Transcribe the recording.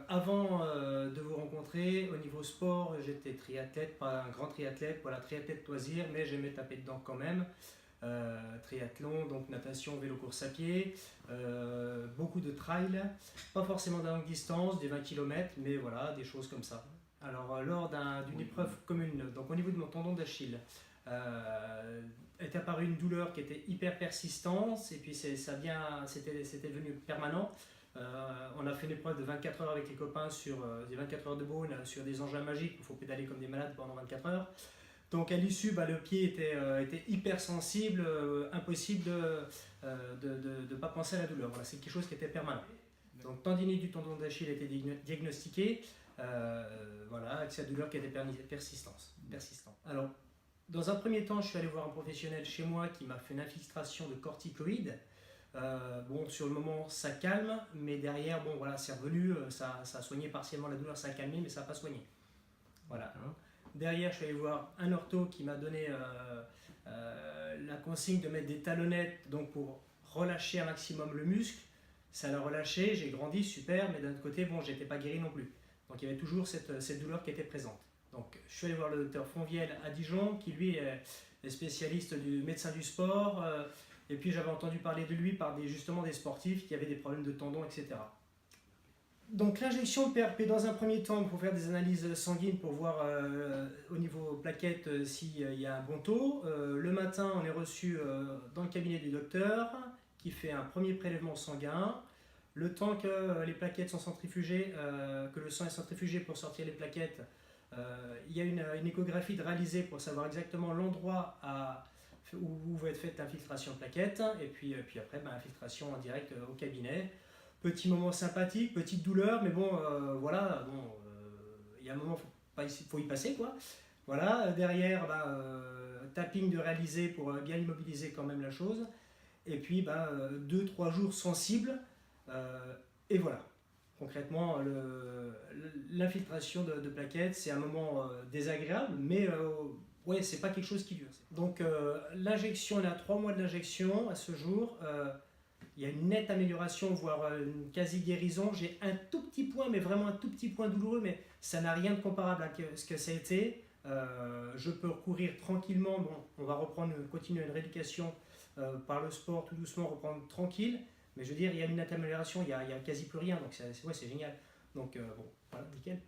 avant de vous rencontrer, au niveau sport, j'étais triathlète, pas un grand triathlète, voilà, triathlète loisir, mais j'aimais taper dedans quand même. Triathlon, donc natation, vélo, course à pied, beaucoup de trail, pas forcément de longue distance, des 20 km, mais voilà, des choses comme ça. Alors, lors d'une épreuve commune, donc au niveau de mon tendon d'Achille, est apparue une douleur qui était hyper persistante, et puis c'était devenu permanent. On a fait une épreuve de 24 heures avec les copains sur des 24 heures de Beaune, sur des engins magiques où il faut pédaler comme des malades pendant 24 heures. Donc à l'issue, le pied était hyper sensible, impossible de ne pas penser à la douleur. Voilà, c'est quelque chose qui était permanent. Donc tendinite du tendon d'Achille a été diagnostiquée, voilà, avec cette douleur qui était persistante. Alors, dans un premier temps, je suis allé voir un professionnel chez moi qui m'a fait une infiltration de corticoïdes. Bon, sur le moment, ça calme, mais derrière, bon, voilà, c'est revenu, ça a soigné partiellement la douleur, ça a calmé, mais ça n'a pas soigné. Voilà. Derrière, je suis allé voir un ortho qui m'a donné la consigne de mettre des talonnettes donc pour relâcher un maximum le muscle. Ça l'a relâché, j'ai grandi, super, mais d'un autre côté, bon, j'étais pas guéri non plus. Donc il y avait toujours cette douleur qui était présente. Donc je suis allé voir le docteur Fonvielle à Dijon, qui lui est spécialiste du médecin du sport. Et puis j'avais entendu parler de lui par justement des sportifs qui avaient des problèmes de tendons, etc. Donc l'injection de PRP dans un premier temps pour faire des analyses sanguines pour voir au niveau plaquettes s'il y a un bon taux. Le matin, on est reçu dans le cabinet du docteur qui fait un premier prélèvement sanguin. Le temps que les plaquettes sont centrifugées, que le sang est centrifugé pour sortir les plaquettes, il y a une échographie de réaliser pour savoir exactement l'endroit où va être faite l'infiltration de plaquettes. Et puis après, infiltration en direct au cabinet. Petit moment sympathique, petite douleur, mais bon, voilà, il y a un moment, faut y passer, quoi. Voilà, derrière, tapping de réaliser pour bien immobiliser quand même la chose. Et puis, 2-3 jours sensibles, et voilà. Concrètement, l'infiltration de plaquettes, c'est un moment désagréable, mais ouais, c'est pas quelque chose qui dure. Donc, l'injection, on est à 3 mois de l'injection à ce jour. Il y a une nette amélioration, voire une quasi-guérison. J'ai un tout petit point, mais vraiment un tout petit point douloureux, mais ça n'a rien de comparable à ce que ça a été. Je peux courir tranquillement. Bon, on va continuer une rééducation par le sport, tout doucement, reprendre tranquille. Mais je veux dire, il y a une nette amélioration, il y a quasi plus rien, donc c'est génial. Donc bon, voilà, nickel.